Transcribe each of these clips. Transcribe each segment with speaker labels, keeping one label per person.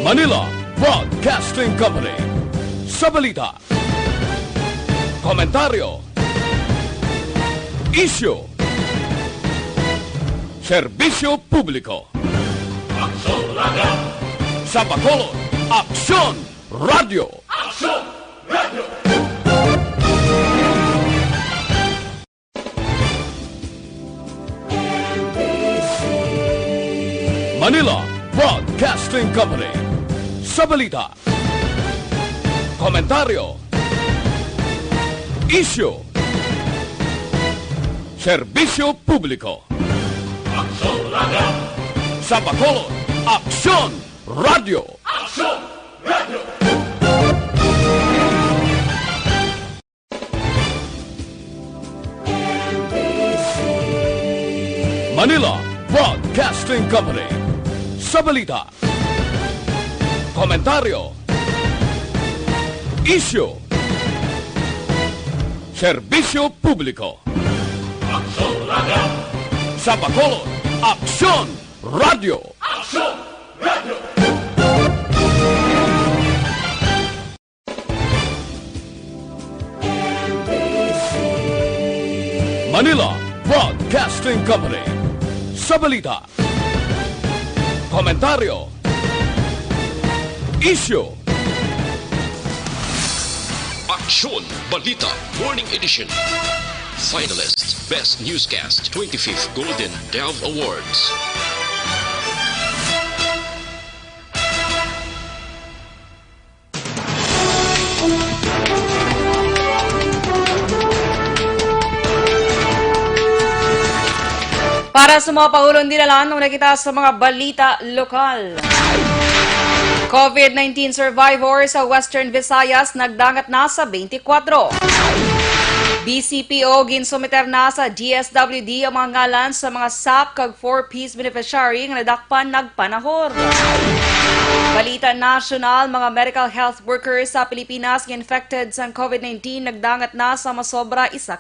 Speaker 1: Manila Broadcasting Company. Sa balita, komentaryo, issue, serbisyo publiko. Aksyon Radio. Sa Bacolod, Aksyon Radio. Aksyon Radio. Manila Broadcasting Company. Sa balita, komentaryo, issue, serbisyo publiko. Aksyon Radio. Sa Bacolod, Aksyon Radio. Aksyon Radio. Manila Broadcasting Company. Sa balita, komentaryo, issue, serbisyo publiko. Aksyon Radio. Sa Bacolod, Aksyon Radio. Aksyon Radio. Manila Broadcasting Company. Sa balita, komentaryo, issue,
Speaker 2: Aksyon Balita Morning Edition. Finalist Best Newscast 25th Golden Dove Awards.
Speaker 3: Para sa mga pahulong dinalan nung nakita sa mga balita lokal. COVID-19 survivor sa Western Visayas nagdangat na sa 24. BCPO ginsumiter na sa DSWD ang mga ngalan sa mga SAP kag 4-piece beneficiary nga nadakpan nagpanahor. Balita national, mga medical health workers sa Pilipinas infected sa COVID-19 nagdangat na sa masobra 1,000.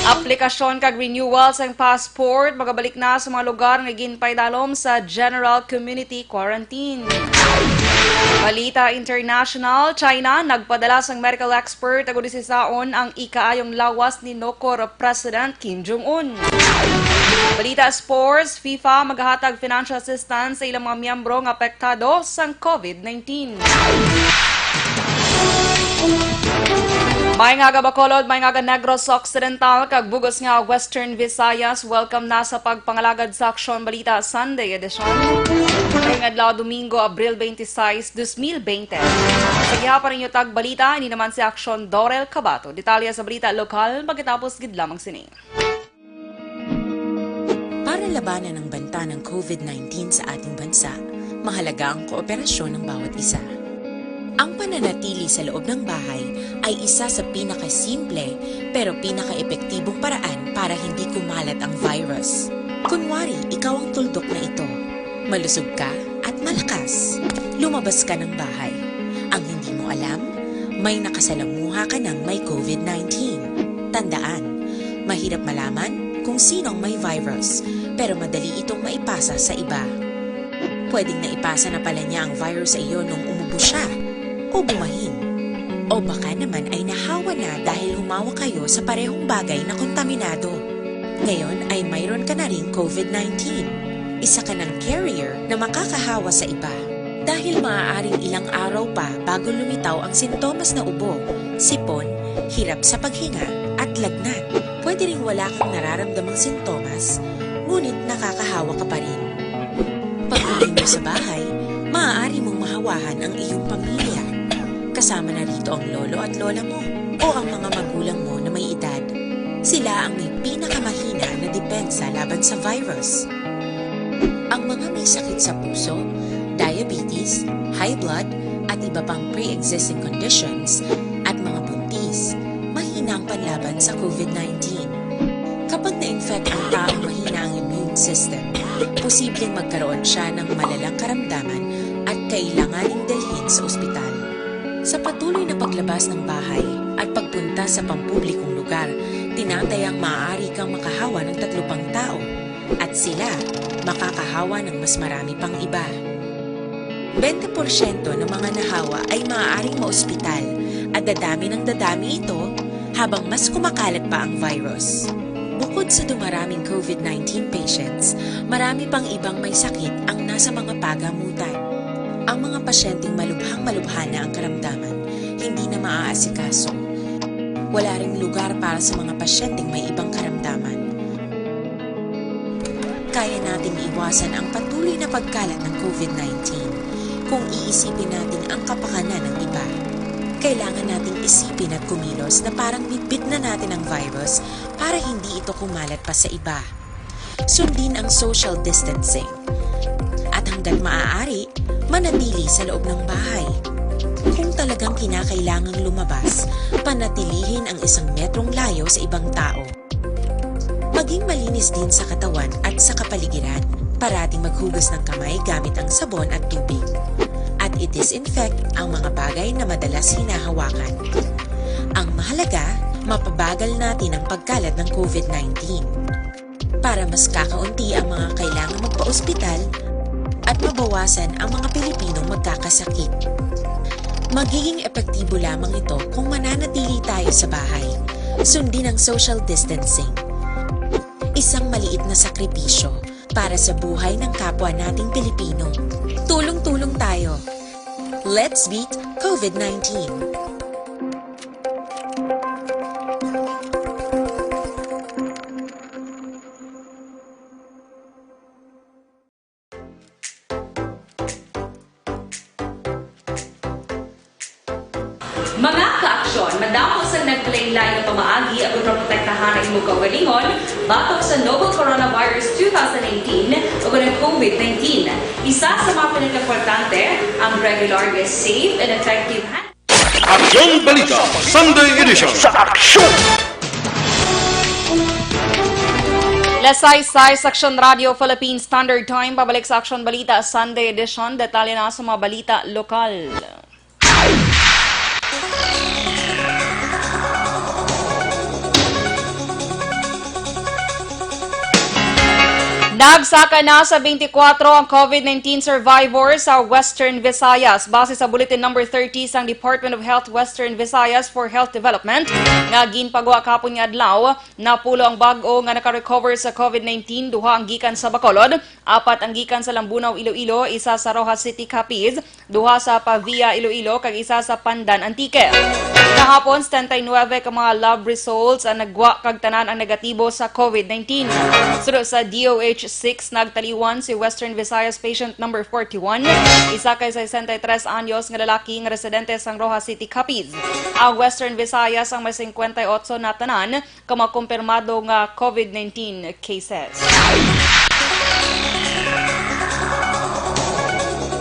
Speaker 3: Aplikasyon kag renewal sa passport magabalik na sa mga lugar nga ginpaydalom sa General Community Quarantine. Balita international, China nagpadala sang medical expert ag udisisaon ang ikaayong lawas ni North President Kim Jong-un. Balita sports, FIFA maghahatag financial assistance sa ilang mga miyembro nga apektado sang COVID-19. May nga Bacolod, may nga Negros Occidental, kag bugos nga Western Visayas, welcome na sa pagpangalagad sa Aksyon Balita Sunday edition. Ngayong adlaw Domingo, Abril 26, 2020. Sa gihapon ninyo tag balita, ini naman si Aksyon Dorel, Cabatu. Detalya sa balita lokal, pagkatapos gid lamang sini.
Speaker 4: Para labanan ang banta ng COVID-19 sa ating bansa, mahalaga ang kooperasyon ng bawat isa. Ang pananatili sa loob ng bahay ay isa sa pinakasimple pero pinaka-epektibong paraan para hindi kumalat ang virus. Kunwari, ikaw ang tuldok na ito. Malusog ka at malakas. Lumabas ka ng bahay. Ang hindi mo alam, may nakasalamuha ka ng may COVID-19. Tandaan, mahirap malaman kung sino ang may virus, pero madali itong maipasa sa iba. Pwedeng naipasa na pala niya ang virus sa iyo nung umubo siya o bumahin. O baka naman ay nahawa na dahil humawa kayo sa parehong bagay na kontaminado. Ngayon ay mayroon ka na rin COVID-19. Isa ka ng carrier na makakahawa sa iba. Dahil maaaring ilang araw pa bago lumitaw ang sintomas na ubo, sipon, hirap sa paghinga at lagnat. Pwede ring wala kang nararamdamang sintomas, ngunit nakakahawa ka pa rin. Pag-uwi mo sa bahay, maaari mong mahawahan ang iyong pamilya. Kasama na rito ang lolo at lola mo o ang mga magulang mo na may edad. Sila ang may pinakamahina na depensa laban sa virus. Ang mga may sakit sa puso, diabetes, high blood, at iba pang pre-existing conditions at mga buntis, mahina ang panlaban sa COVID-19. Kapag na-infect ang taong mahina ang immune system, posibleng magkaroon siya ng malalang karamdaman at kailanganing dalhin sa ospital. Sa patuloy na paglabas ng bahay at pagpunta sa pampublikong lugar, tinatayang maaari kang makahawa ng 3 pang tao. at sila makakahawa ng mas marami pang iba. 20% ng mga nahawa ay maaaring maospital at dadami ng dadami ito habang mas kumakalat pa ang virus. Bukod sa dumaraming COVID-19 patients, marami pang ibang may sakit ang nasa mga pagamutan. Ang mga pasyenteng malubhang-malubha na ang karamdaman, hindi na maaasikaso. Wala ring lugar para sa mga pasyenteng may ibang karamdaman. Kaya nating iwasan ang patuloy na pagkalat ng COVID-19 kung iisipin natin ang kapakanan ng iba. Kailangan nating isipin at kumilos na parang bitbit na natin ang virus para hindi ito kumalat pa sa iba. Sundin ang social distancing. At hanggat maaari, manatili sa loob ng bahay. Kung talagang kinakailangang lumabas, panatilihin ang 1 metrong layo sa ibang tao. Maging malinis din sa katawan at sa kapaligiran. Parating maghugas ng kamay gamit ang sabon at tubig. At i-disinfect ang mga bagay na madalas hinahawakan. Ang mahalaga, mapabagal natin ang pagkalat ng COVID-19 para mas kakaunti ang mga kailangang magpa-ospital at mabawasan ang mga Pilipinong magkakasakit. Magiging epektibo lamang ito kung mananatili tayo sa bahay. Sundin ang social distancing. Isang maliit na sakripisyo para sa buhay ng kapwa nating Pilipino. Tulong-tulong tayo. Let's beat COVID-19.
Speaker 3: Mga ka-aksyon, madamos ang nagpalaylay ng pamaagi at protektahan ang imong kaugalingon batok sa novel coronavirus 2018 o ng COVID-19. Isa sa mga pinaka-importante ang regular, safe, and effective hand.
Speaker 1: Aksyon Balita Sunday Edition. Sa Aksyon!
Speaker 3: Lasay-say sa Aksyon Radio Philippine Standard Time. Pabalik sa Aksyon Balita Sunday Edition. Detalye na sa mga balita lokal. Nagsaka na sa 24 ang COVID-19 survivors sa Western Visayas. Base sa Bulletin No. 30 sang Department of Health Western Visayas for Health Development, nga ginpagawa kapon nga adlaw, napulo ang bag-o nga naka-recover sa COVID-19, 2 ang gikan sa Bacolod, 4 ang gikan sa Lambunaw, Iloilo, 1 sa Rojas City, Capiz, 2 sa Pavia, Iloilo, kag 1 sa Pandan, Antique. Kahapon, 79 ka mga lab results ang nagwa kag tanan ang negatibo sa COVID-19. Sunod sa DOH 6 nagtaliwan si Western Visayas patient number 41, isa kay 63 anyos nga lalaki nga residente sang Rojas City, Capiz. Ang Western Visayas ang may 58 na tanan ka makumpirmado nga COVID-19 cases.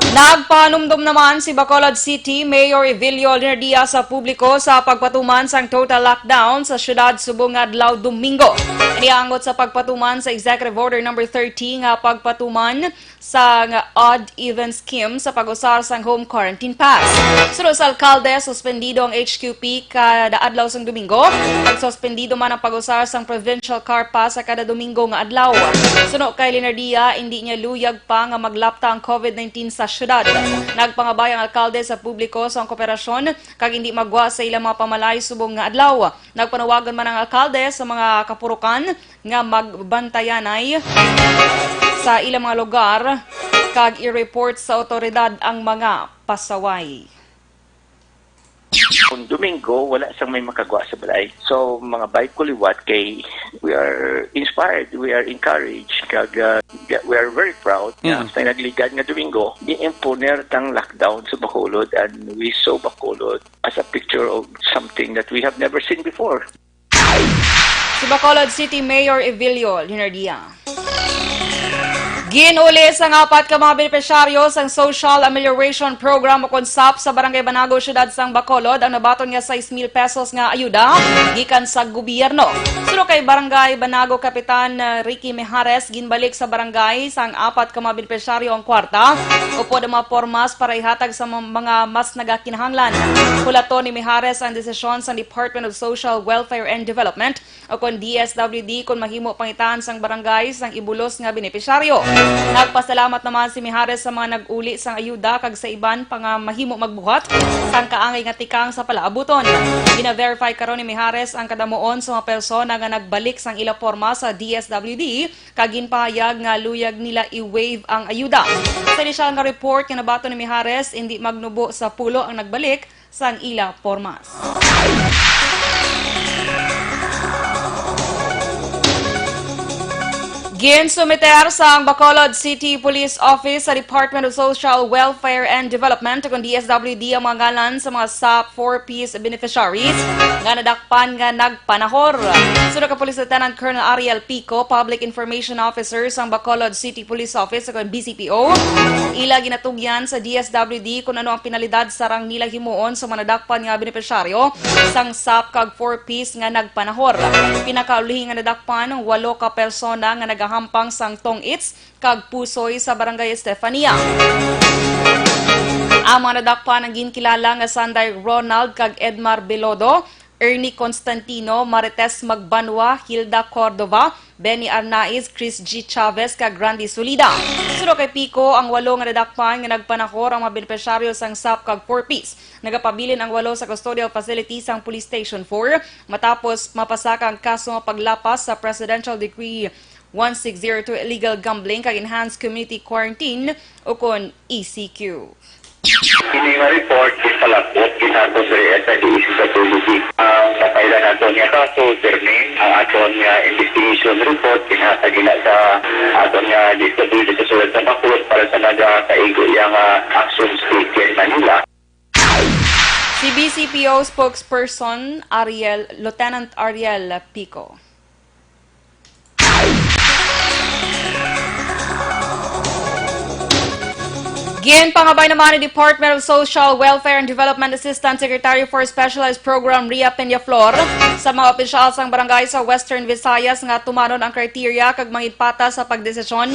Speaker 3: Nagpanumdum naman si Bacolod City Mayor Evilio Linerdia sa publiko sa pagpatuman sang total lockdown sa syudad subong adlaw Domingo. Iniangot sa pagpatuman sa Executive Order No. 30 nga pagpatuman sa odd-even scheme sa pag-usar sang home quarantine pass. Sunod sa alkalde, suspendido ang HQP kada adlaw sang Domingo. Suspendido man ang pag-usar sang provincial car pass sa kada Domingo nga adlaw. Sunod kay Linerdia, hindi niya luyag pa nga maglapta ang COVID-19 sa syudad. Nagpangabay ang alkalde sa publiko sa kooperasyon kag hindi magwa sa ilang mga pamalay subong nga adlaw. Nagpanawagan man ang alkalde sa mga kapurukan nga magbantayanay sa ilang mga lugar kag i-report sa otoridad ang mga pasaway.
Speaker 5: Kung Domingo, wala sang may makagwa sa balay. So, mga bike kuliwat kay we are inspired, we are encouraged, kag we are very proud na sa nagligad nga Domingo, i-imponer tang lockdown sa Bacolod, and we saw Bacolod as a picture of something that we have never seen before.
Speaker 3: Si Bacolod City Mayor Evilio Linerdia. Ginuli sa apat ka mga benepisyaryo sa Social Amelioration Program o KONSAP sa Barangay Banago, Syudad sang Bacolod ang nabaton nga 6,000 pesos nga ayuda gikan sa gobyerno. Sulo kay Barangay Banago Kapitan Ricky Mijares ginbalik sa barangay sang apat ka mga benepisyaryo ang kwarta upo mga pormas para ihatag sa mga mas nagakinahanglan. Pulato ni Mijares ang desisyon sa Department of Social Welfare and Development o kon DSWD kung mahimo pangitaan sang barangay sang ibulos nga benepisyaryo. Nagpasalamat naman si Mijares sa mga nag-uli sang ayuda kag sa iban pang mahimo magbuhat sang kaangay nga tikang sa palaabuton. Gina-verify karon ni Mijares ang kadamuon sa mga persona nga nagbalik sang ila porma sa DSWD kag ginpahayag nga luyag nila i-waive ang ayuda. Sa inisyal nga report nga nabato ni Mijares, hindi magnubo sa pulo ang nagbalik sang ila pormas. Ginsumiter sa Bacolod City Police Office sa Department of Social Welfare and Development kung DSWD ang mga ngalan sa mga SAP 4-piece beneficiaries nga nadakpan nga nagpanahor. Sunod ka Police Lieutenant Colonel Ariel Pico, Public Information Officer sa Bacolod City Police Office kung BCPO, ila ginatugyan sa DSWD kung ano ang pinalidad sa rang nila himuon sa mga nadakpan nga beneficiaryo sang SAP kag 4-piece nga nagpanahor. Pinakauli nga nadakpan ng 8 ka persona nga hampang sang tong-its kag pusoy sa Barangay Estefania. Ang mga nadakpan ang ginkilala nga Sanday Ronald kag Edmar Belodo, Ernie Constantino, Marites Magbanwa, Hilda Cordova, Benny Arnaiz, Chris G. Chavez kag Randy Solida. Sunod kay Pico ang 8 nga nadakpan nga nagpanahor ang mga benepisyaryo sang SAP kag 4-piece. Nagapabilin ang 8 sa custodial facility sang Police Station 4 matapos mapasaka ang kaso nga paglapas sa Presidential Decree 1602 illegal gambling kag enhanced community quarantine o kon ECQ.
Speaker 6: Ini nga report ipalabot kinato sa SIDC sa Tulugi. Ang kapailan nato niya kaso, Jermaine, ang aton nga investigation report kinatagina sa aton nga disability sa sulat sa Bacolod para sa nagakaigo yung action state in Manila.
Speaker 3: Si BCPO spokesperson Lieutenant Ariel Pico. Ginpangabay naman ni Department of Social Welfare and Development Assistant Secretary for Specialized Program Ria Peñaflor sa mga opisyal sang barangay sa Western Visayas nga tumanon ang kriteria kag mangitpata sa pagdesisyon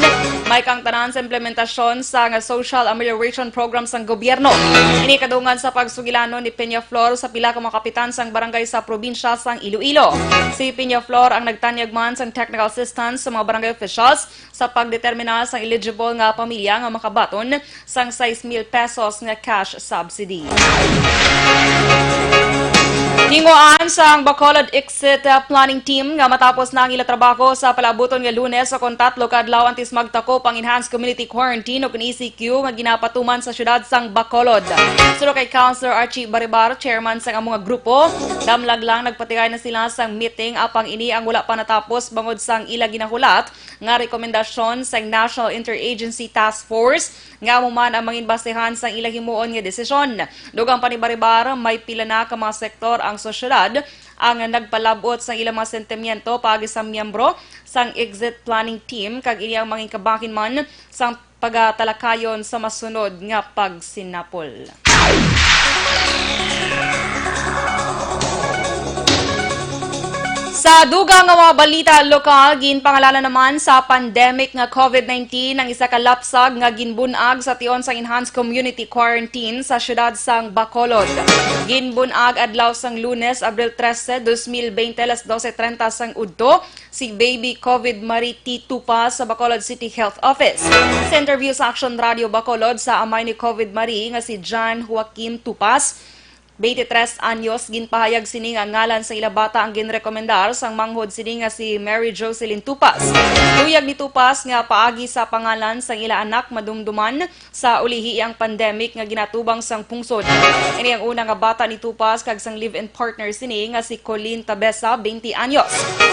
Speaker 3: may kang tanan sa implementasyon sa nga Social Amelioration Program sang gobyerno. Ini kadungan sa pagsugilanon ni Peñaflor sa pila ka mga kapitan sang barangay sa probinsya sang Iloilo. Si Peñaflor ang nagtanyag man sang technical assistance sa mga barangay officials sa pagdetermina sang eligible nga pamilya nga makabaton sang 6,000 pesos nga cash subsidy. Hinguan sa Bacolod Exit Planning Team nga matapos na ang ila trabaho sa palabuton nga Lunes sa kontatlo kadlaw antes magtakop ang enhanced community quarantine o ECQ nga ginapatuman sa syudad sang Bacolod. Suro kay Councilor Archie Baribar, chairman sang mga grupo, damlag lang nagpatigay na sila sang meeting apang ini ang wala pa natapos bangod sang ila ginahulat nga rekomendasyon sang National Interagency Task Force nga muman ang manginbasehan sang ila himuon nga desisyon. Dugang pa ni Baribar, may pila na ka mga sektor ang sosyedad ang nagpalabot sa ilang mga sentimiento pagi sa miyembro sang exit planning team kag iyang mangin kabakin man sang pagatalakayon sa masunod nga pagsinapol. Sa dugang nga mga balita lokal, ginpangalanan naman sa pandemic nga COVID-19 ang isa ka lapsag nga ginbunag sa tion sang enhanced community quarantine sa syudad sang Bacolod. Ginbunag adlaw sang Lunes, Abril 13, 2020, alas 12:30 sang udto, si Baby COVID Marie T. Tupas sa Bacolod City Health Office. Sa interview sa Aksyon Radio Bacolod sa amay ni COVID Marie nga si John Joaquin Tupas, 23 anyos, ginpahayag sini nga ngalan sa ila bata ang ginrekomendar sang manghod sini nga si Mary Jocelyn Tupas. Tuyag ni Tupas nga paagi sa pangalan sang ila anak madumduman sa ulihi ang pandemic nga ginatubang sang pungsod. Ini ang una nga bata ni Tupas kag sang live-in partner sini nga si Colleen Tabesa, 20 anyos.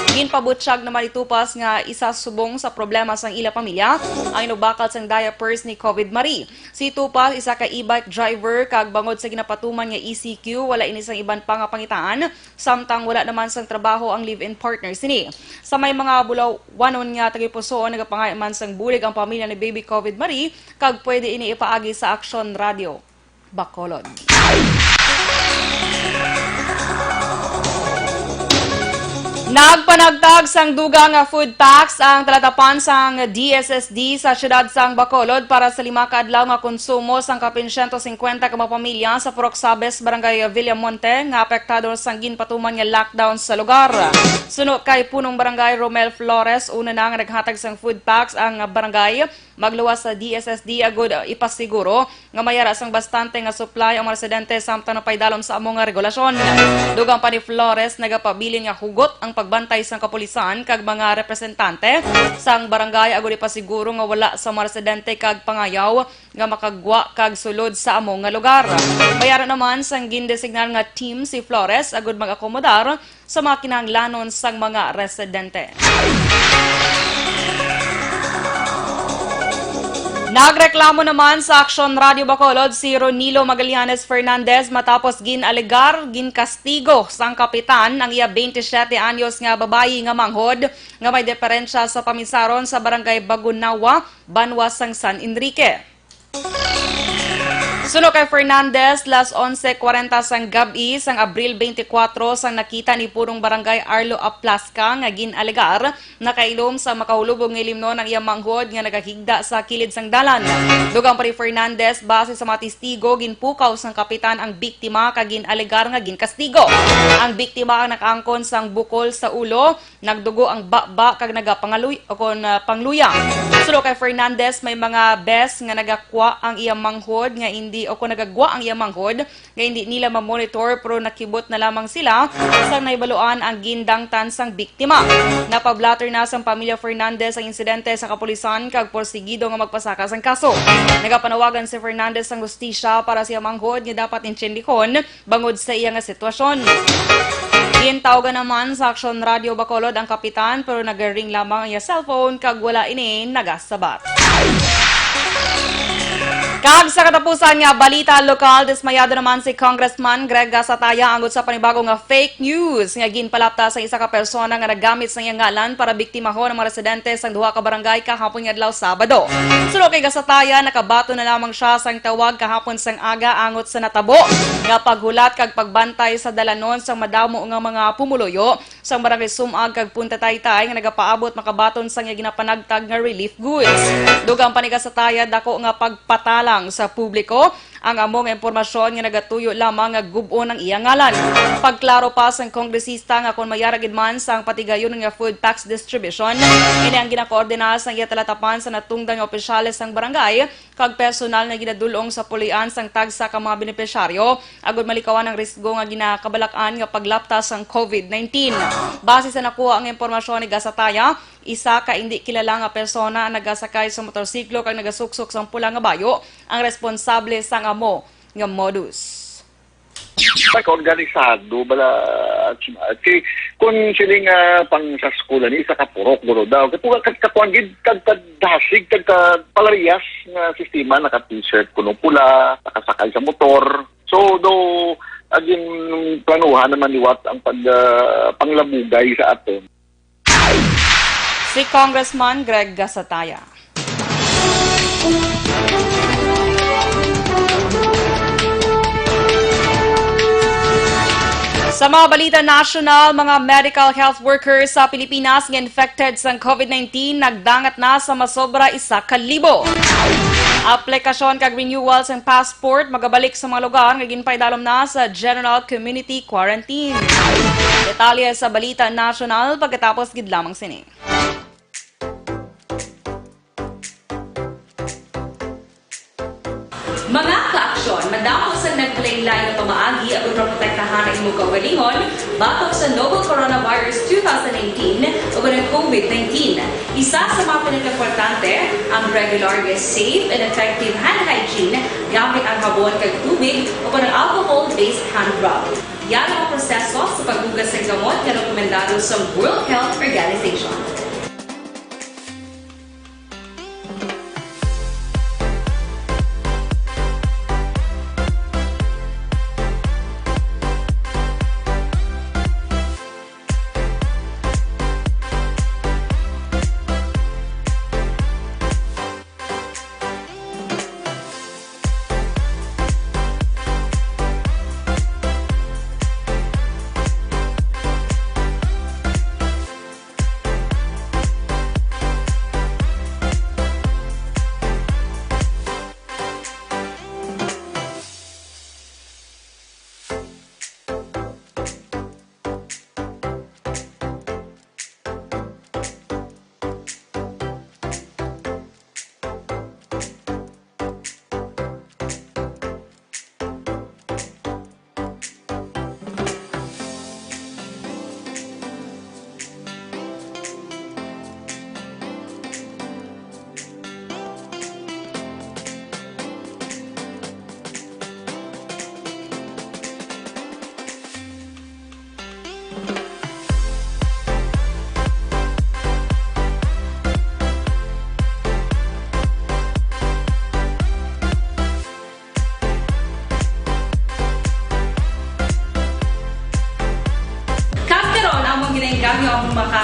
Speaker 3: Ginpabutsyag naman ni Tupas nga isa subong sa problema sang ila pamilya ang inubakal sang diapers ni COVID Marie. Si Tupas isa ka e-bike driver kag bangod sa ginapatuman nga ECQ LGBTQ, wala ini sang iban pa nga pangitaan, samtang wala naman sang trabaho ang live-in partners ini. Sa may mga bulawanon nga tagipusoon, nagapangay man sang bulig ang pamilya ni Baby COVID Marie, kag pwede ini ipaagi sa Aksyon Radio Bacolod. Nagpanagtag sang dugang nga food packs ang talatapan sang DSSD sa siyudad sang Bacolod para sa 5 ka adlaw nga konsumo sang kapin 150 ka mga pamilya sa Purok Sabes, Barangay Villamonte nga apektado sang ginpatuman nga lockdown sa lugar. Suno kay punong Barangay Romel Flores, una na nga naghatag sang food packs ang barangay, magluwas sa DSSD agud ipasiguro nga mayara sang bastante nga supply ang mga residente samtang napaydalom sa among nga regulasyon. Dugang pa ni Flores nagapabilin nga hugot ang pagbantay sang kapulisan kag mga representante sang barangay agud ipasiguro nga wala sa mga residente kag pangayaw nga makagwa kag sulod sa among nga lugar. Mayara naman sang gindesignar nga team si Flores agud mag-akomodar sa mga kinahanglanon sang mga residente. Nagreklamo naman sa Aksyon Radio Bacolod si Ronilo Magallanes Fernandez matapos ginalegar, ginkastigo sang kapitan ang iya 27 anyos nga babayi nga manghod nga may diferensya sa pamisaron sa Barangay Bagunawa, Banwa sang San Enrique. Suno kay Fernandez, las 11:40 sang gabi sang Abril 24 sang nakita ni punong Barangay Arlo Aplaska nga ginalegar nakailom sa makahulubong nga limnon ang iyang manghod nga nagahigda sa kilid sang dalan. Dugang pa ni Fernandez, base sa mga testigo, ginpukaw sang kapitan ang biktima kag ginalegar nga ginkastigo. Ang biktima ang nakaangkon sang bukol sa ulo, nagdugo ang baba kag pangluyang. Suno kay Fernandez, may mga bes nga nagakwa ang iyang manghod nga hindi o kung nagagwa ang iyang manghod nga hindi nila ma-monitor pero nakibot na lamang sila sang naibaluan ang gindangtan sang biktima. Napablatter na sang pamilya Fernandez ang insidente sa kapulisan kag porsigido nga magpasaka sang kaso. Nagapanawagan si Fernandez sang hustisya para sa iyang manghod nga dapat intsendikon bangod sa iya nga sitwasyon. Gintawagan naman sa Aksyon Radio Bacolod ang kapitan pero nag-ring lamang ang iya cellphone kag wala ini nagasabat. Kag sa katapusan nga balita lokal, dismayado naman si Congressman Greg Gasataya angod sa panibagong nga fake news nga ginpalapta sa isa ka persona nga naggamit sa iyang ngalan para biktimahon ng mga residente sa duha ka barangay kahapon nga adlaw Sabado. Suno kay Gasataya, nakabato na lamang siya sang tawag kahapon sang aga angot sa natabo nga paghulat kag pagbantay sa dalanon sang madamo nga mga pumuluyo sang barangay Sumag kag Punta Taytay nga nagapaabot makabaton sang ginapanagtag nga relief goods. Dugang pa ni Gasataya, dako nga pagpatala sa publiko ang among impormasyon nga nagatuyo lamang nga gub-on ang iyang ngalan. Pagklaro pa sang kongresista nga kung mayaragid man sang patigayon nga food packs distribution, ini ang ginakoordina sang iya talatapan sa natunggang nga opisyales sang barangay kag personal nga ginadulong sa pulian sang tagsa ka mga benepisyaryo agud malikawan ang risgo nga ginakabalakan nga paglaptas sang COVID-19. Base sa nakuha ang impormasyon ni Gasataya, isa ka hindi kilala nga persona nagasakay sa motorsiklo kag nagasuksok sang pula nga bayo ang responsable sang amo nga modus.
Speaker 6: Organisado bala kay kun siling pang sa eskwela ni isa ka purok guro daw kapuan gid kag dasig kag palarias nga sistema naka t-shirt kuno pula nakasakay sa motor so do aging planuhan naman liwat ang panglabugay sa aton.
Speaker 3: Si Congressman Greg Gasataya. Sa mga balita national, mga medical health workers sa Pilipinas nga infected sa COVID-19 nagdangat na sa masobra 1,000. Aplikasyon kag renewal sa passport magabalik sa mga lugar nga ginpaydalom na sa General Community Quarantine. Detalye sa balita national pagkatapos gid lamang sini. Mga ka-aksyon, madamo sa naglaylay na pamaagi ang protektahan ang imong kaugalingon batok sa novel coronavirus 2018 o ng COVID-19. Isa sa mga pinaka-importante ang regular, safe, and effective hand hygiene gamit ang habon kag tubig o ng alcohol-based hand rub. Yan ang proseso sa paghugas ng gamot na rekomendado sa World Health Organization.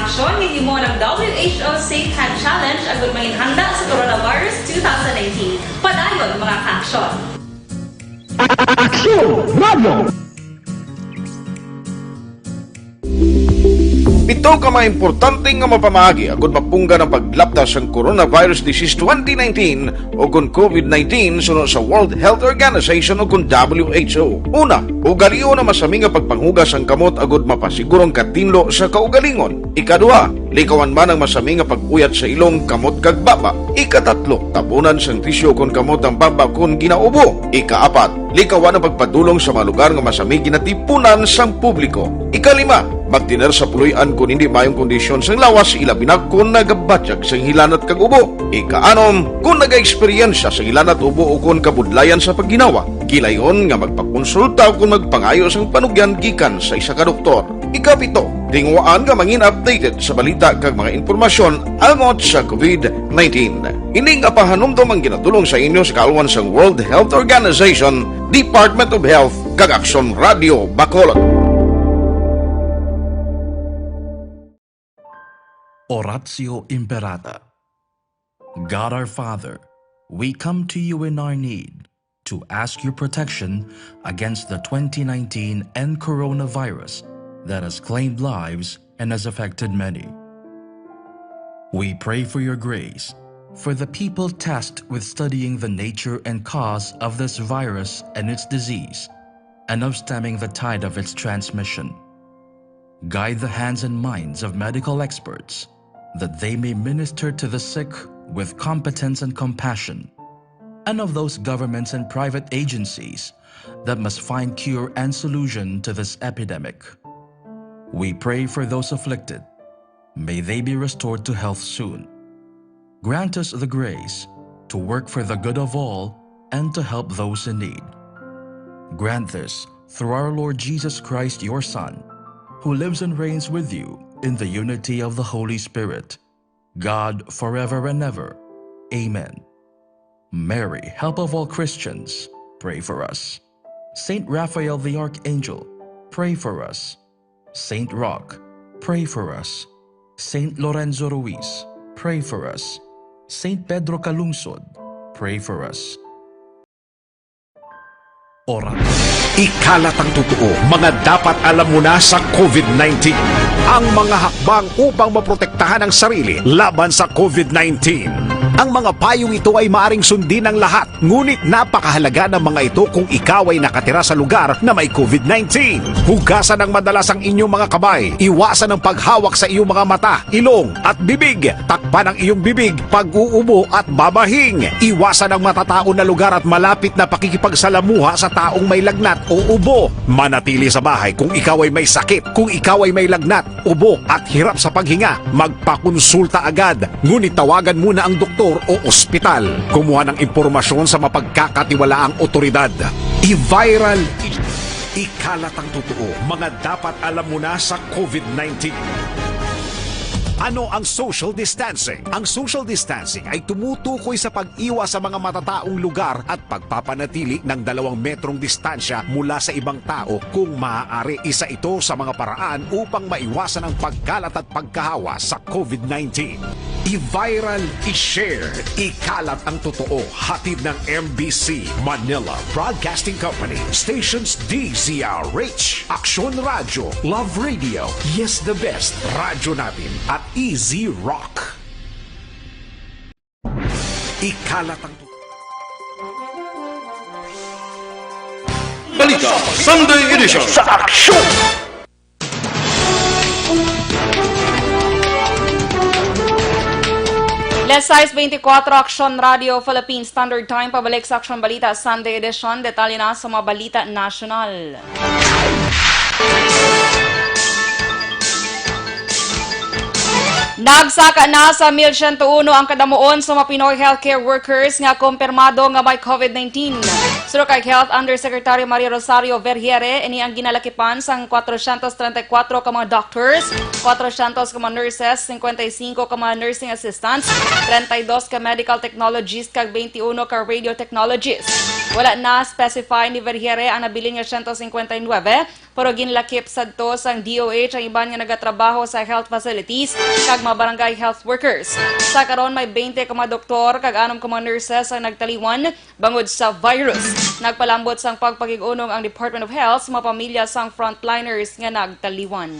Speaker 3: aksyon ng himo ng WHO Safe Hand Challenge agud mahinhanda sa coronavirus 2019. Padayon mga ka-aksyon.
Speaker 1: Ito ka mga importante nga mapamagi agud mapungga ng paglaptas ang Coronavirus Disease 2019 o kung COVID-19 sunod sa World Health Organization o kung WHO. Una, ugalion na masami nga pagpanghugas ang kamot agud mapasigurong katinlo sa kaugalingon. Ikaduha, likawan man ang masami nga pag-uyat sa ilong kamot kag baba. Ikatatlo, tapunan sang tisyo kung kamot ang baba kung ginaubo. Ikaapat, likawan ang pagpadulong sa mga lugar nga masami ginatipunan sang publiko. Ikalima, magtiner sa puluyan kung hindi mayong kondisyon sang lawas ilabi na kung nagabatyag sang hilanat kag ubo. Ikaanom, kung naga-eksperyensya sa hilanat ubo o kung kabudlayan sa pagginawa. Gilayon nga magpakonsulta kung magpangayo sang panugyan gikan sa isa ka doktor. Ikapito, tingwaan nga mangin updated sa balita kag mga impormasyon angot sa COVID-19. Ining apahanumdom ang ginatulong sa inyo sa kalwan sang World Health Organization, Department of Health kag Aksyon Radio Bacolod.
Speaker 7: Oratio Imperata. God our Father, we come to you in our need to ask your protection against the 2019 and coronavirus that has claimed lives and has affected many. We pray for your grace for the people tasked with studying the nature and cause of this virus and its disease, and of stemming the tide of its transmission. Guide the hands and minds of medical experts that they may minister to the sick with competence and compassion, and of those governments and private agencies that must find cure and solution to this epidemic. We pray for those afflicted. May they be restored to health soon. Grant us the grace to work for the good of all and to help those in need. Grant this through our Lord Jesus Christ, your Son, who lives and reigns with you in the unity of the Holy Spirit, God forever and ever. Amen. Mary, help of all Christians, pray for us. Saint Raphael the Archangel, pray for us. Saint Roch, pray for us. Saint Lorenzo Ruiz, pray for us. Saint Pedro Calungsod, pray for us. Orat.
Speaker 8: Ikalat ang totoo, mga dapat alam mo na sa COVID-19. Ang mga hakbang upang maprotektahan ang sarili laban sa COVID-19. Ang mga payong ito ay maaring sundin ng lahat, ngunit napakahalaga ng mga ito kung ikaw ay nakatira sa lugar na may COVID-19. Hugasan ng madalas ang inyong mga kamay, iwasan ang paghawak sa iyong mga mata, ilong at bibig, takpan ang iyong bibig pag-uubo at babahing, iwasan ang matatao na lugar at malapit na pakikipagsalamuha sa taong may lagnat o ubo. Manatili sa bahay kung ikaw ay may sakit, kung ikaw ay may lagnat, ubo at hirap sa paghinga, magpakonsulta agad, ngunit tawagan muna ang doktor o ospital. Kumuha ng impormasyon sa mapagkakatiwalaang otoridad. I-viral, ikalat ang totoo, mga dapat alam mo na sa COVID-19. Ano ang social distancing? Ang social distancing ay tumutukoy sa pag-iwas sa mga matataong lugar at pagpapanatili ng 2 metrong distansya mula sa ibang tao kung maaari. Isa ito sa mga paraan upang maiwasan ang pagkalat at pagkahawa sa COVID-19. I-viral, i-share, ikalat ang totoo. Hatid ng MBC Manila Broadcasting Company, stations DZRH, Aksyon Radio, Love Radio, Yes the Best, Radyo Natin at Easy Rock. Ikalat ang
Speaker 1: Balita Sunday Edition
Speaker 5: Sa aksyon!
Speaker 3: Size 24, Aksyon Radio, Philippine Standard Time. Pabalik sa Aksyon Balita Sunday Edition. Detalye na sa mga balita national. Nagsaka na sa 1,101 ang kadamuon sa mga Pinoy healthcare workers nga kumpirmado nga may COVID-19. Suro kay Health Undersecretary Maria Rosario Vergiere, ini ang ginalakipan sang 434 ka mga doctors, 400 ka mga nurses, 55 ka mga nursing assistants, 32 ka medical technologists, kag 21 ka radio technologists. Wala na specify ni Vergiere ang nabiling nga 159 pero ginlakip sadto sang DOH ang iban nga nagatrabaho sa health facilities kag mga barangay health workers. Sa karon may 20 ka mga doktor kag 6 ka mga nurses ang nagtaliwan bangod sa virus. Nagpalambot sang pagpagig-unong ang Department of Health sa mga pamilya sang frontliners nga nagtaliwan.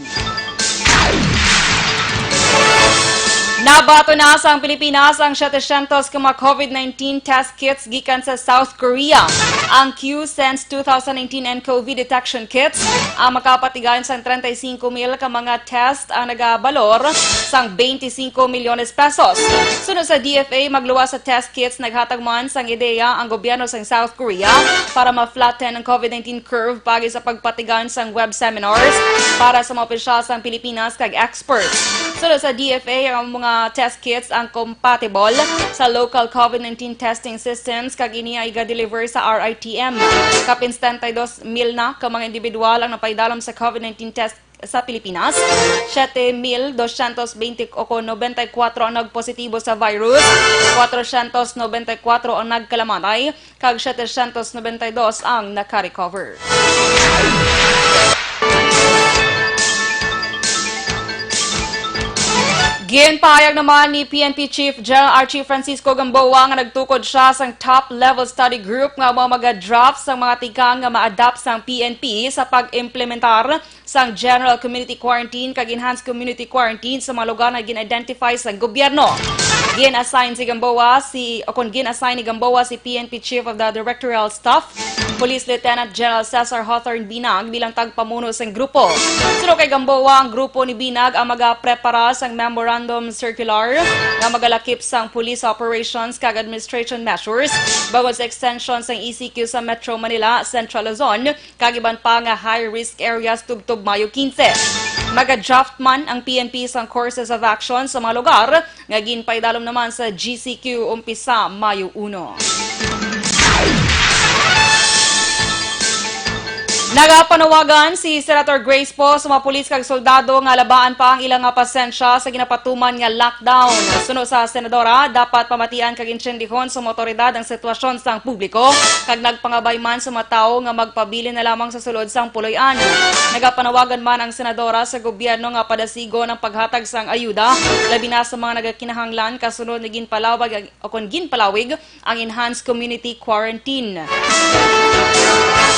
Speaker 3: Nabato na sa Pilipinas ang 700 ka mga COVID-19 test kits gikan sa South Korea. Ang Q-Sense 2019 nCoV detection kits ang makapatigayon sa 35,000 ka mga test ang nagabalor sang 25 milyones pesos. Sunod sa DFA, magluwas sa test kits naghatag man sang ideya ang gobyerno sang South Korea para ma-flatten ang COVID-19 curve pagi sa pagpatigayon sang web seminars para sa mga opisyal sang Pilipinas kag experts. Sunod sa DFA, ang mga test kits ang compatible sa local COVID-19 testing systems kag ini ay ga-deliver sa RITM. Kapin 72,000 na ka mga individual ang napaidalom sa COVID-19 test sa Pilipinas. 7,294 ang nagpositibo sa virus, 494 ang nagkalamatay, kag 792 ang nakarecover. Ginpahayag naman ni PNP Chief General Archie Francisco Gamboa nga nagtukod siya sang top-level study group nga mga mag-draft sang mga tikang nga ma-adapt sang PNP sa pag-implementar sang General Community Quarantine kag Enhanced Community Quarantine sa mga lugar na gin-identify sang gobyerno. Gin-assign ni Gamboa si PNP Chief of the Directorial Staff, Police Lieutenant General Cesar Hawthorne Binag bilang tagpamuno sang grupo. Sunod kay Gamboa, ang grupo ni Binag ang magaprepara sang memorandum circular nga magalakip sang police operations kag administration measures bangod sa extension sang ECQ sa Metro Manila, Central Luzon kag iban pa nga high-risk areas tubtob Mayo 15. Maga-draft man ang PNP sang courses of action sa mga lugar nga ginpaidalom naman sa GCQ umpisa Mayo 1. Nagapanawagan si Senator Grace po sa mga pulis kag soldado nga labaan pa ang ilang nga pasensya sa ginapatuman nga lockdown. Sunod sa senadora, dapat pamatian kag insyendihon sa mga otoridad ang sitwasyon sang publiko kag nagpangabay man sa mga tawo nga magpabili na lamang sa sulod sang puloy-an. Nagapanawagan man ang senadora sa gobyerno nga padasigo ng paghatag sang ayuda labi na sa mga nagakinahanglan kasunod ni ginpalawig ang Enhanced Community Quarantine.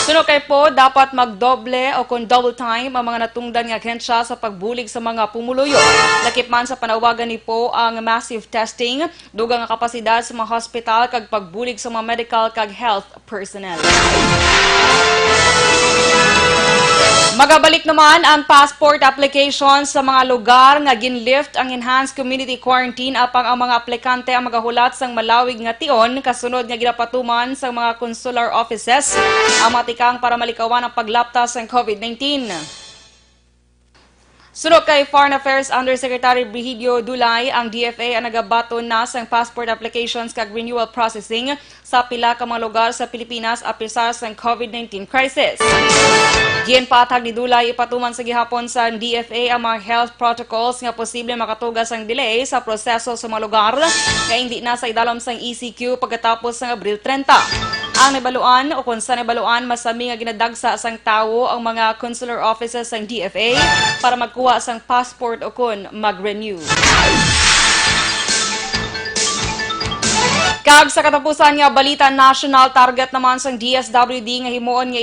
Speaker 3: Sunod kay po, dapat magdoble o kung double time ang mga natungdan nga ahensya sa pagbulig sa mga pumuluyo. Lakip man sa panawagan ni po ang massive testing, dugang nga kapasidad sa mga hospital kag pagbulig sa mga medical kag health personnel. Magabalik naman ang passport application sa mga lugar nga ginlift ang Enhanced Community Quarantine apang ang mga aplikante ang magahulat sang malawig nga tion kasunod nga ginapatuman sa mga consular offices ang matikang para malikawan ang paglaptas ng COVID-19. Sunod kay Foreign Affairs Undersecretary Brigidio Dulay, ang DFA ang nagabaton na sang passport applications kag renewal processing sa pila ka mga lugar sa Pilipinas apisar sang COVID-19 crisis. Ginpatag ni Dulay ipatuman sa gihapon sa DFA ang mga health protocols nga posible makatugas ang delay sa proseso sa mga lugar nga hindi na sa idalom sang ECQ pagkatapos ng Abril 30. Ang nabaluan o kung sa nabaluan, masami nga ginadagsa sang tawo ang mga consular offices sang DFA para magkuha sang passport o kung mag-renew. Kag sa katapusan nga balita national, target naman sang DSWD nga himuon nga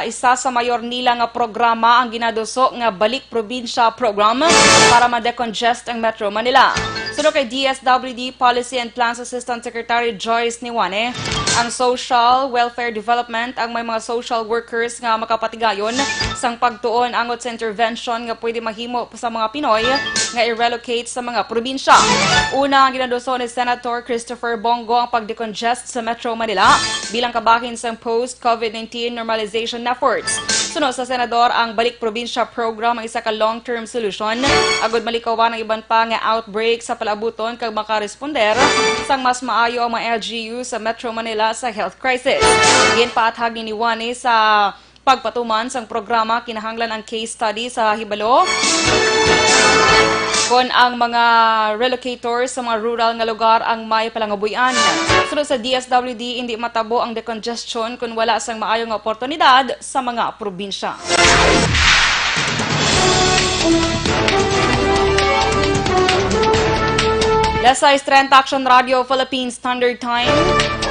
Speaker 3: isa sa mayor nila nga programa ang ginaduso nga Balik Probinsya program para ma-decongest ang Metro Manila. Sunod kay DSWD Policy and Plans Assistant Secretary Joyce Niwane, ang social welfare development ang may mga social workers nga makapatigayon sang pagtuon angot sa intervention nga pwede mahimo sa mga Pinoy nga i-relocate sa mga probinsya. Una, ang ginaduso ni Senator Christopher Bongo ang pag-decongest sa Metro Manila bilang kabahin sa post-COVID-19 normalization efforts. Sunod sa Senador, ang Balik Probinsya program ang isa ka long-term solution agud malikawan ang iban pa nga outbreak sa palabuton kag makaresponder sang mas maayo ang mga LGU sa Metro Manila sa health crisis. Ginpaathag ni Niwane sa pagpatuman sang programa kinahanglan ang case study sa hibalo Kon ang mga relocators sa mga rural nga lugar ang may palangabuyan. Sunod sa DSWD, hindi matabo ang decongestion kung wala sang maayong oportunidad sa mga probinsya. Lesay 30 Aksyon Radio Philippines Standard Time.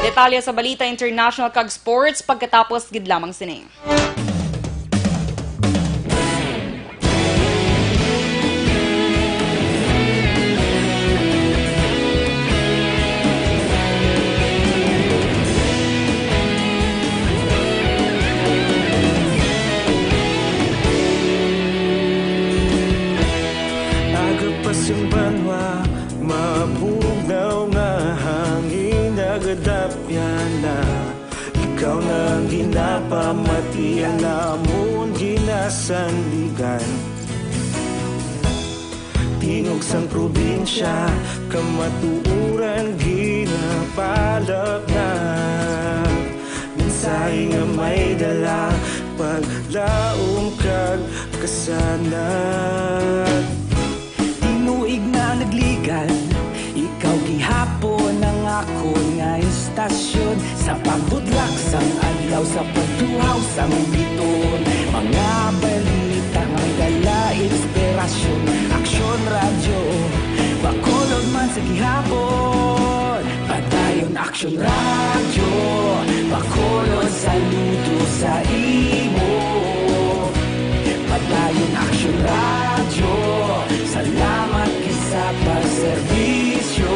Speaker 3: Detalye sa Balita International kag Sports pagkatapos gid lamang sini.
Speaker 9: Yung banwa, mabugaw nga hangin nagadapyan na ikaw nang ginapamatian namon ginasandigan. Tinog sang probinsya, kamatuuran ginapalap na mensahe nga may dala, paglaom kag kasanat. Tinuig na nagligan, ikaw gihapon ang ako nga istasyon sa pagbudlak sang adlaw sa pagtuhaw sang biton. Mga balita nga dala inspirasyon, Aksyon Radio, bakolod man sa gihapon. Padayon Aksyon Radio, bakolod saludo sa imo. Padayon Aksyon Radio, salamat kisa pagserbisyo.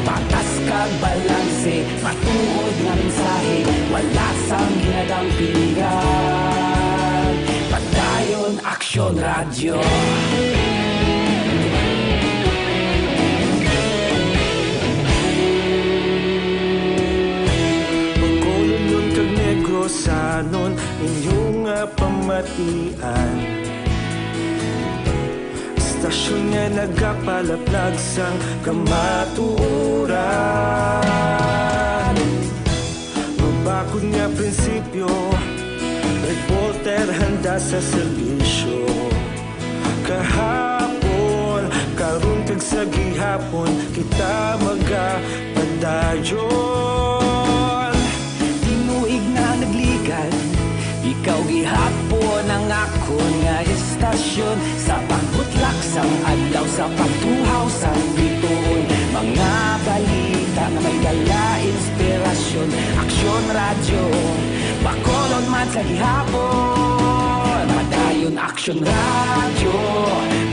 Speaker 9: Patas kag balanse, matuod nga mensahe, wala sang ginadampingan. Padayon Aksyon Radio. Pagkolon kag negosanon, inyong pamatian. Istasyon nga nagapalaplag sang kamatuuran. Mabakod nga prinsipyo, reporter handa sa serbisyo. Kahapon, karon kag sa gihapon, kita magapadayon. Tinuig na nagligan, ikaw gihapon ang ako nga istasyon sa pagbutlak sang adlaw sa pagtuhaw sang biton. Mga balita na may dala inspirasyon, Aksyon Radio, bakolon man sa gihapon. Madayon Aksyon Radio,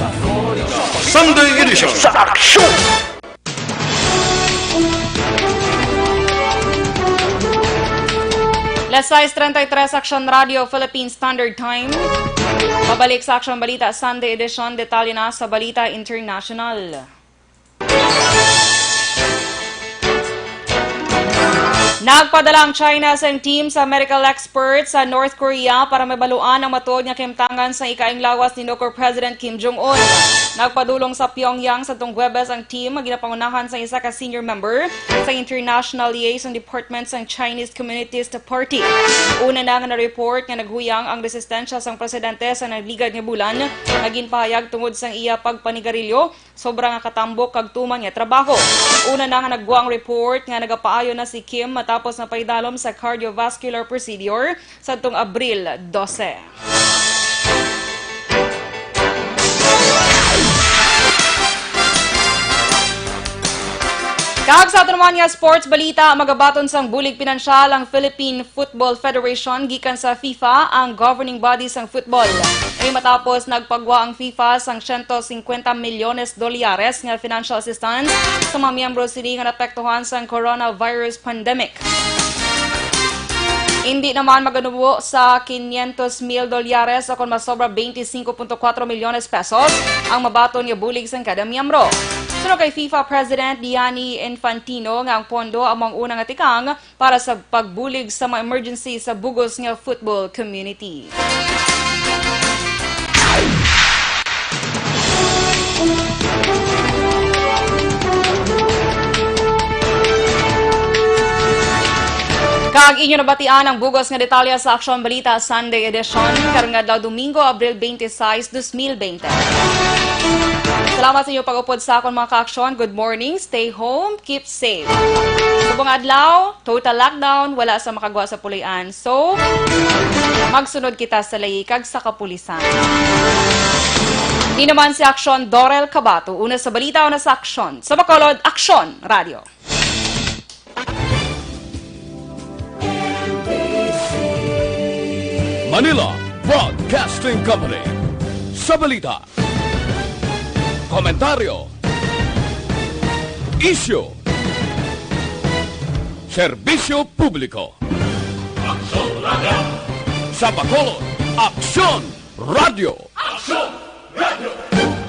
Speaker 9: bakolon
Speaker 1: Sunday edition sa Aksyon!
Speaker 3: Lesay 33 Aksyon Radio Philippines Standard Time. Pabalik sa Aksyon Balita Sunday Edition, detalye na sa Balita International. Nagpadala ang China sa team sa medical experts sa North Korea para mabaluan ang matuod nga kimtangan sa ikaing lawas ni North President Kim Jong-un. Nagpadulong sa Pyongyang sa Huwebes ang team ginapangunahan sa isa ka senior member sa International Liaison Department sa Chinese Communist Party. Una na nga na-report nga naghuyang ang resistensya sang presidente sa nagligad nga bulan, naging pahayag tungod sang iya pagpanigarilyo, sobrang katambok kag tuman nga trabaho. Una na nga nagbuang report nga nagapaayo na si Kim matapos na paidalom sa cardiovascular procedure sa tong Abril 12. Kag sa ato naman nga sports balita, magabaton sang bulig pinansyal ang Philippine Football Federation gikan sa FIFA, ang governing body sang football. Ay matapos nagpagwa ang FIFA sang $150 milyones nga financial assistance sa mga miyembro sini nga naapektuhan sang coronavirus pandemic. Hindi naman maganubo sa $500 mil o kung masobra 25.4 milyones pesos ang mabaton nga bulig sang kada miyembro. Sunod kay FIFA President Gianni Infantino nga ang pondo among unang atikang para sa pagbulig sa mga emergency sa bugos nga football community. Kag inyo nabatian ang bugos nga detalya sa Aksyon Balita Sunday edition karong adlaw Domingo, Abril 26, 2020. Salamat sa inyo pag-upod sa akon mga ka-aksyon. Good morning, stay home, keep safe. Subong adlaw, total lockdown, wala sa makagwa sa pulian. So, magsunod kita sa layikag sa kapulisan. Di naman si Aksyon Dorel Cabatu. Una sa balita, una sa Aksyon. Sa Bacolod, Aksyon Radio.
Speaker 10: Manila Broadcasting Company. Sa balita, komentaryo, issue, serbisyo publiko. Aksyon Radio. Sa Bacolod, Aksyon Radio. Aksyon Radio.